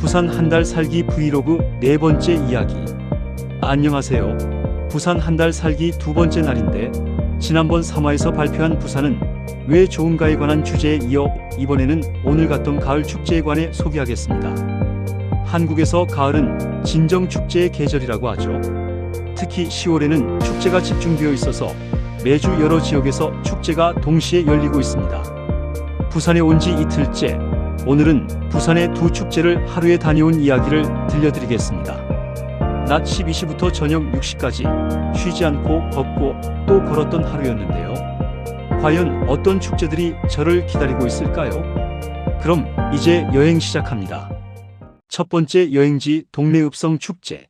부산 한 달 살기 브이로그 네 번째 이야기. 안녕하세요. 부산 한 달 살기 두 번째 날인데, 지난번 3화에서 발표한 부산은 왜 좋은가에 관한 주제에 이어 이번에는 오늘 갔던 가을 축제에 관해 소개하겠습니다. 한국에서 가을은 진정 축제의 계절이라고 하죠. 특히 10월에는 축제가 집중되어 있어서 매주 여러 지역에서 축제가 동시에 열리고 있습니다. 부산에 온 지 이틀째, 오늘은 부산의 두 축제를 하루에 다녀온 이야기를 들려드리겠습니다. 낮 12시부터 저녁 6시까지 쉬지 않고 걷고 또 걸었던 하루였는데요. 과연 어떤 축제들이 저를 기다리고 있을까요? 그럼 이제 여행 시작합니다. 첫 번째 여행지 동네읍성 축제.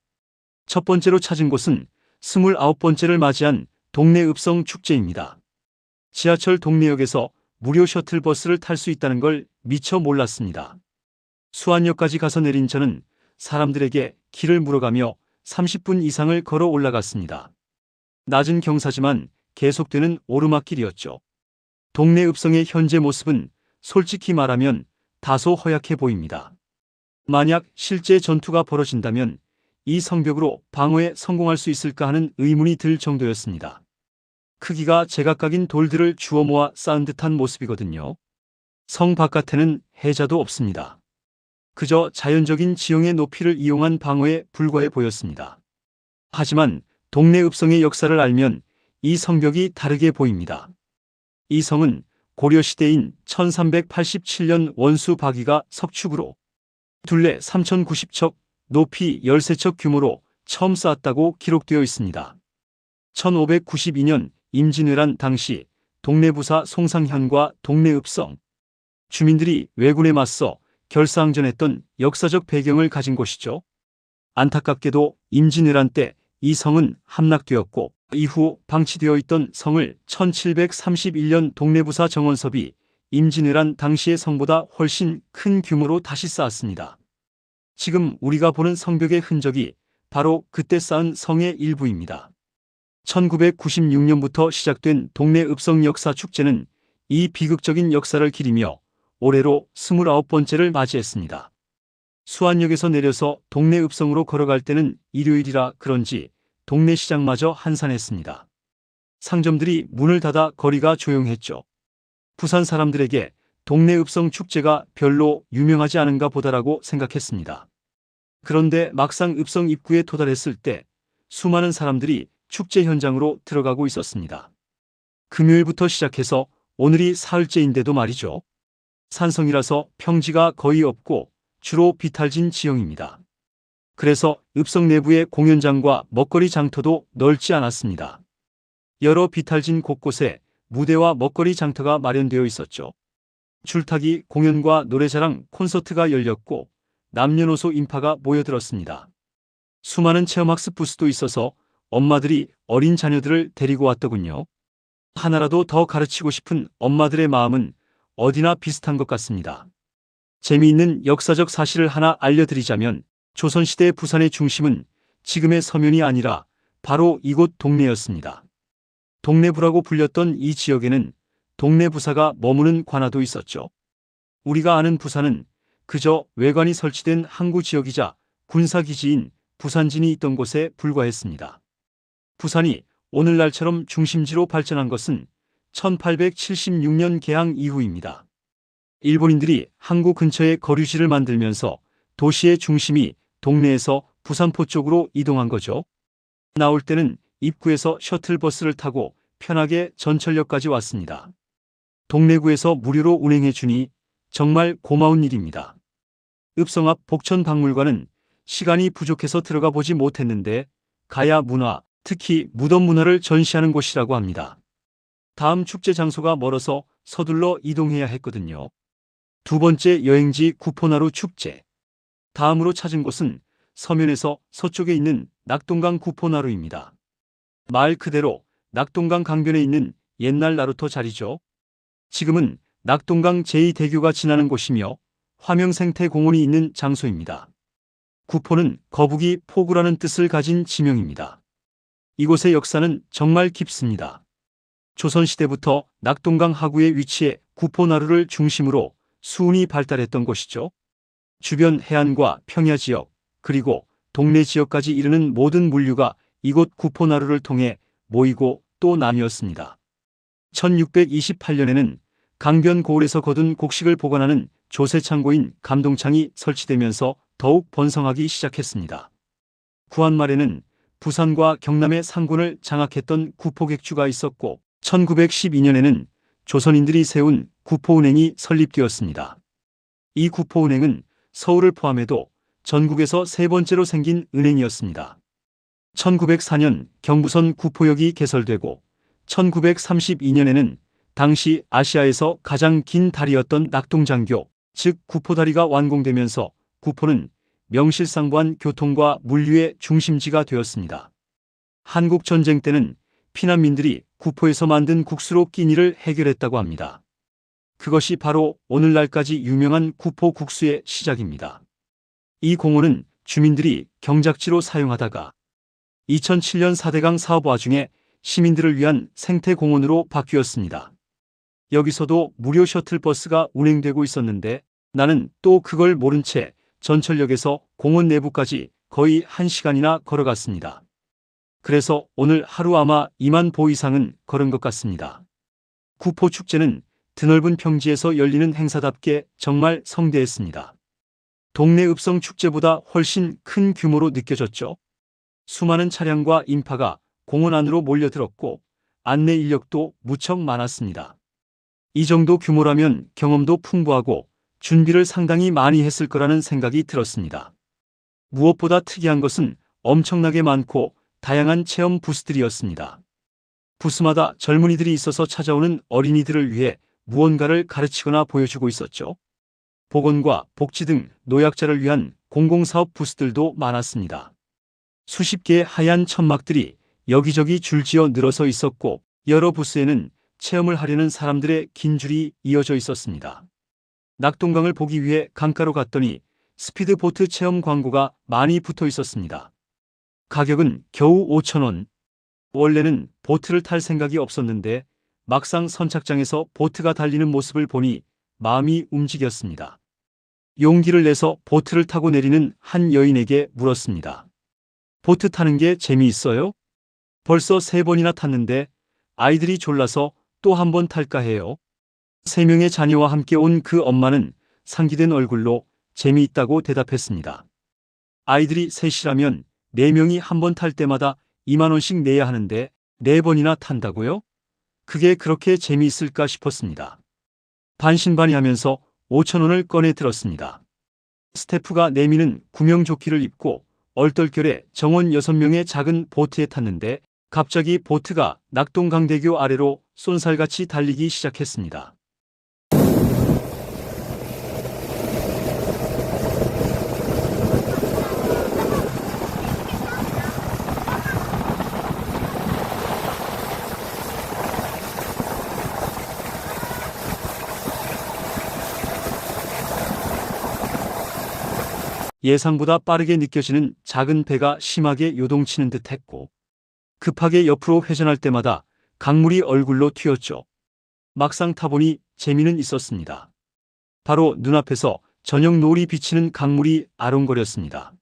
첫 번째로 찾은 곳은 29번째를 맞이한 동네읍성 축제입니다. 지하철 동네역에서 무료 셔틀버스를 탈 수 있다는 걸 미처 몰랐습니다. 수안역까지 가서 내린 저는 사람들에게 길을 물어가며 30분 이상을 걸어 올라갔습니다. 낮은 경사지만 계속되는 오르막길이었죠. 동네읍성의 현재 모습은 솔직히 말하면 다소 허약해 보입니다. 만약 실제 전투가 벌어진다면 이 성벽으로 방어에 성공할 수 있을까 하는 의문이 들 정도였습니다. 크기가 제각각인 돌들을 주워 모아 쌓은 듯한 모습이거든요. 성 바깥에는 해자도 없습니다. 그저 자연적인 지형의 높이를 이용한 방어에 불과해 보였습니다. 하지만 동네읍성의 역사를 알면 이 성벽이 다르게 보입니다. 이 성은 고려시대인 1387년 원수 박이가 석축으로 둘레 3090척, 높이 13척 규모로 처음 쌓았다고 기록되어 있습니다. 1592년 임진왜란 당시 동네부사 송상현과 동네읍성 주민들이 왜군에 맞서 결사항전했던 역사적 배경을 가진 곳이죠. 안타깝게도 임진왜란 때 이 성은 함락되었고 이후 방치되어 있던 성을 1731년 동네부사 정원섭이 임진왜란 당시의 성보다 훨씬 큰 규모로 다시 쌓았습니다. 지금 우리가 보는 성벽의 흔적이 바로 그때 쌓은 성의 일부입니다. 1996년부터 시작된 동네읍성 역사 축제는 이 비극적인 역사를 기리며 올해로 29번째를 맞이했습니다. 수안역에서 내려서 동네읍성으로 걸어갈 때는 일요일이라 그런지 동네 시장마저 한산했습니다. 상점들이 문을 닫아 거리가 조용했죠. 부산 사람들에게 동네읍성 축제가 별로 유명하지 않은가 보다라고 생각했습니다. 그런데 막상 읍성 입구에 도달했을 때 수많은 사람들이 축제 현장으로 들어가고 있었습니다. 금요일부터 시작해서 오늘이 사흘째인데도 말이죠. 산성이라서 평지가 거의 없고 주로 비탈진 지형입니다. 그래서 읍성 내부의 공연장과 먹거리 장터도 넓지 않았습니다. 여러 비탈진 곳곳에 무대와 먹거리 장터가 마련되어 있었죠. 줄타기 공연과 노래자랑 콘서트가 열렸고 남녀노소 인파가 모여들었습니다. 수많은 체험학습 부스도 있어서 엄마들이 어린 자녀들을 데리고 왔더군요. 하나라도 더 가르치고 싶은 엄마들의 마음은 어디나 비슷한 것 같습니다. 재미있는 역사적 사실을 하나 알려드리자면 조선시대 부산의 중심은 지금의 서면이 아니라 바로 이곳 동네였습니다. 동네부라고 불렸던 이 지역에는 동네부사가 머무는 관아도 있었죠. 우리가 아는 부산은 그저 외관이 설치된 항구 지역이자 군사기지인 부산진이 있던 곳에 불과했습니다. 부산이 오늘날처럼 중심지로 발전한 것은 1876년 개항 이후입니다. 일본인들이 항구 근처에 거류지를 만들면서 도시의 중심이 동네에서 부산포 쪽으로 이동한 거죠. 나올 때는 입구에서 셔틀버스를 타고 편하게 전철역까지 왔습니다. 동래구에서 무료로 운행해 주니 정말 고마운 일입니다. 읍성 앞 복천박물관은 시간이 부족해서 들어가 보지 못했는데 가야 문화, 특히 무덤 문화를 전시하는 곳이라고 합니다. 다음 축제 장소가 멀어서 서둘러 이동해야 했거든요. 두 번째 여행지 구포나루 축제. 다음으로 찾은 곳은 서면에서 서쪽에 있는 낙동강 구포나루입니다. 말 그대로 낙동강 강변에 있는 옛날 나루터 자리죠. 지금은 낙동강 제2대교가 지나는 곳이며 화명생태공원이 있는 장소입니다. 구포는 거북이 포구라는 뜻을 가진 지명입니다. 이곳의 역사는 정말 깊습니다. 조선시대부터 낙동강 하구에 위치해 구포나루를 중심으로 수운이 발달했던 곳이죠. 주변 해안과 평야 지역, 그리고 동네 지역까지 이르는 모든 물류가 이곳 구포나루를 통해 모이고 또 나뉘었습니다. 1628년에는 강변 고을에서 거둔 곡식을 보관하는 조세창고인 감동창이 설치되면서 더욱 번성하기 시작했습니다. 구한 말에는 부산과 경남의 상군을 장악했던 구포객주가 있었고 1912년에는 조선인들이 세운 구포은행이 설립되었습니다. 이 구포은행은 서울을 포함해도 전국에서 세 번째로 생긴 은행이었습니다. 1904년 경부선 구포역이 개설되고 1932년에는 당시 아시아에서 가장 긴 다리였던 낙동장교, 즉 구포다리가 완공되면서 구포는 명실상부한 교통과 물류의 중심지가 되었습니다. 한국전쟁 때는 피난민들이 구포에서 만든 국수로 끼니를 해결했다고 합니다. 그것이 바로 오늘날까지 유명한 구포 국수의 시작입니다. 이 공원은 주민들이 경작지로 사용하다가 2007년 4대강 사업 와중에 시민들을 위한 생태공원으로 바뀌었습니다. 여기서도 무료 셔틀버스가 운행되고 있었는데 나는 또 그걸 모른 채 전철역에서 공원 내부까지 거의 1시간이나 걸어갔습니다. 그래서 오늘 하루 아마 2만 보 이상은 걸은 것 같습니다. 구포 축제는 드넓은 평지에서 열리는 행사답게 정말 성대했습니다. 동네 읍성 축제보다 훨씬 큰 규모로 느껴졌죠. 수많은 차량과 인파가 공원 안으로 몰려들었고 안내 인력도 무척 많았습니다. 이 정도 규모라면 경험도 풍부하고 준비를 상당히 많이 했을 거라는 생각이 들었습니다. 무엇보다 특이한 것은 엄청나게 많고 다양한 체험 부스들이었습니다. 부스마다 젊은이들이 있어서 찾아오는 어린이들을 위해 무언가를 가르치거나 보여주고 있었죠. 보건과 복지 등 노약자를 위한 공공사업 부스들도 많았습니다. 수십 개의 하얀 천막들이 여기저기 줄지어 늘어서 있었고 여러 부스에는 체험을 하려는 사람들의 긴 줄이 이어져 있었습니다. 낙동강을 보기 위해 강가로 갔더니 스피드보트 체험 광고가 많이 붙어 있었습니다. 가격은 겨우 5,000원. 원래는 보트를 탈 생각이 없었는데 막상 선착장에서 보트가 달리는 모습을 보니 마음이 움직였습니다. 용기를 내서 보트를 타고 내리는 한 여인에게 물었습니다. 보트 타는 게 재미있어요? 벌써 3번이나 탔는데 아이들이 졸라서 또 한 번 탈까 해요. 3명의 자녀와 함께 온 그 엄마는 상기된 얼굴로 재미있다고 대답했습니다. 아이들이 셋이라면 4명이 한 번 탈 때마다 2만 원씩 내야 하는데 4번이나 탄다고요? 그게 그렇게 재미있을까 싶었습니다. 반신반의하면서 5,000원을 꺼내 들었습니다. 스태프가 내미는 구명조끼를 입고 얼떨결에 정원 6명의 작은 보트에 탔는데 갑자기 보트가 낙동강대교 아래로 쏜살같이 달리기 시작했습니다. 예상보다 빠르게 느껴지는 작은 배가 심하게 요동치는 듯 했고 급하게 옆으로 회전할 때마다 강물이 얼굴로 튀었죠. 막상 타보니 재미는 있었습니다. 바로 눈앞에서 저녁 노을이 비치는 강물이 아롱거렸습니다.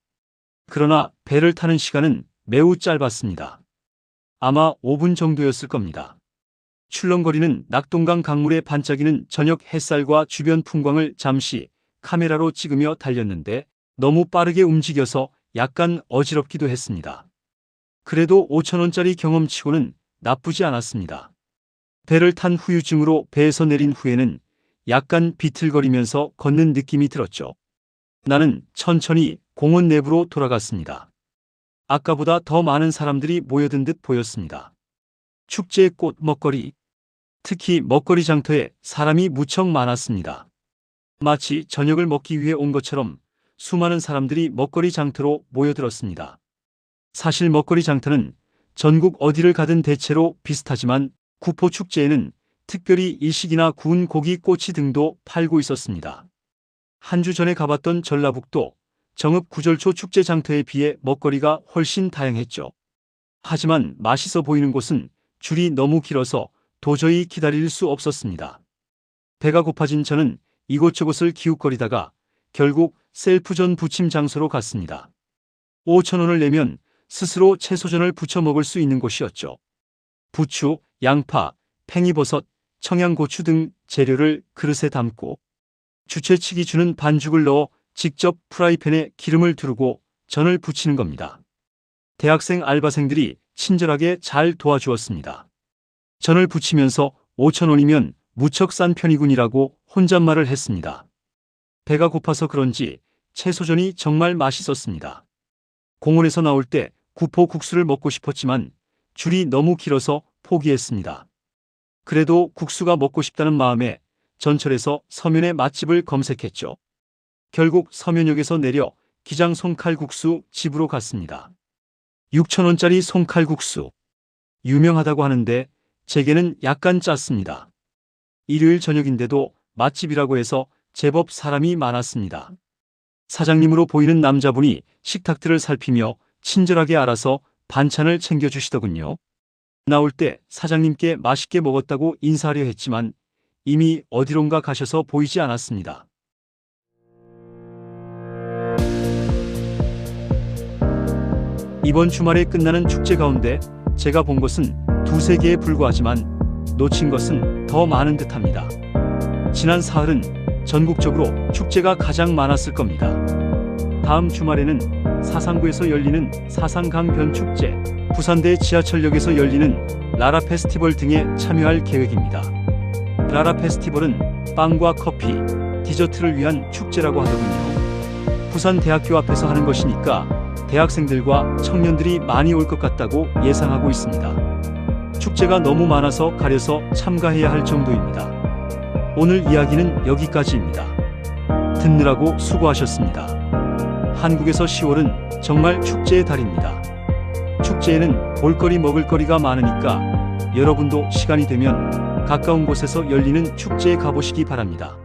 그러나 배를 타는 시간은 매우 짧았습니다. 아마 5분 정도였을 겁니다. 출렁거리는 낙동강 강물에 반짝이는 저녁 햇살과 주변 풍광을 잠시 카메라로 찍으며 달렸는데 너무 빠르게 움직여서 약간 어지럽기도 했습니다. 그래도 5,000원짜리 경험치고는 나쁘지 않았습니다. 배를 탄 후유증으로 배에서 내린 후에는 약간 비틀거리면서 걷는 느낌이 들었죠. 나는 천천히 공원 내부로 돌아갔습니다. 아까보다 더 많은 사람들이 모여든 듯 보였습니다. 축제의 꽃 먹거리, 특히 먹거리 장터에 사람이 무척 많았습니다. 마치 저녁을 먹기 위해 온 것처럼 수많은 사람들이 먹거리 장터로 모여들었습니다. 사실 먹거리 장터는 전국 어디를 가든 대체로 비슷하지만 구포 축제에는 특별히 일식이나 구운 고기, 꼬치 등도 팔고 있었습니다. 한 주 전에 가봤던 전라북도 정읍 구절초 축제 장터에 비해 먹거리가 훨씬 다양했죠. 하지만 맛있어 보이는 곳은 줄이 너무 길어서 도저히 기다릴 수 없었습니다. 배가 고파진 저는 이곳저곳을 기웃거리다가 결국 셀프전 부침 장소로 갔습니다. 5,000원을 내면 스스로 채소전을 부쳐 먹을 수 있는 곳이었죠. 부추, 양파, 팽이버섯, 청양고추 등 재료를 그릇에 담고 주채치기 주는 반죽을 넣어 직접 프라이팬에 기름을 두르고 전을 부치는 겁니다. 대학생 알바생들이 친절하게 잘 도와주었습니다. 전을 부치면서 5,000원이면 무척 싼 편이군이라고 혼잣말을 했습니다. 배가 고파서 그런지 채소전이 정말 맛있었습니다. 공원에서 나올 때 구포 국수를 먹고 싶었지만 줄이 너무 길어서 포기했습니다. 그래도 국수가 먹고 싶다는 마음에 전철에서 서면의 맛집을 검색했죠. 결국 서면역에서 내려 기장 송칼국수 집으로 갔습니다. 6,000원짜리 송칼국수. 유명하다고 하는데 제게는 약간 짰습니다. 일요일 저녁인데도 맛집이라고 해서 제법 사람이 많았습니다. 사장님으로 보이는 남자분이 식탁들을 살피며 친절하게 알아서 반찬을 챙겨주시더군요. 나올 때 사장님께 맛있게 먹었다고 인사하려 했지만 이미 어디론가 가셔서 보이지 않았습니다. 이번 주말에 끝나는 축제 가운데 제가 본 것은 두세 개에 불과하지만 놓친 것은 더 많은 듯합니다. 지난 사흘은 전국적으로 축제가 가장 많았을 겁니다. 다음 주말에는 사상구에서 열리는 사상강변축제, 부산대 지하철역에서 열리는 라라 페스티벌 등에 참여할 계획입니다. 라라 페스티벌은 빵과 커피, 디저트를 위한 축제라고 하더군요. 부산대학교 앞에서 하는 것이니까 대학생들과 청년들이 많이 올 것 같다고 예상하고 있습니다. 축제가 너무 많아서 가려서 참가해야 할 정도입니다. 오늘 이야기는 여기까지입니다. 듣느라고 수고하셨습니다. 한국에서 10월은 정말 축제의 달입니다. 축제에는 볼거리 먹을거리가 많으니까 여러분도 시간이 되면 가까운 곳에서 열리는 축제에 가보시기 바랍니다.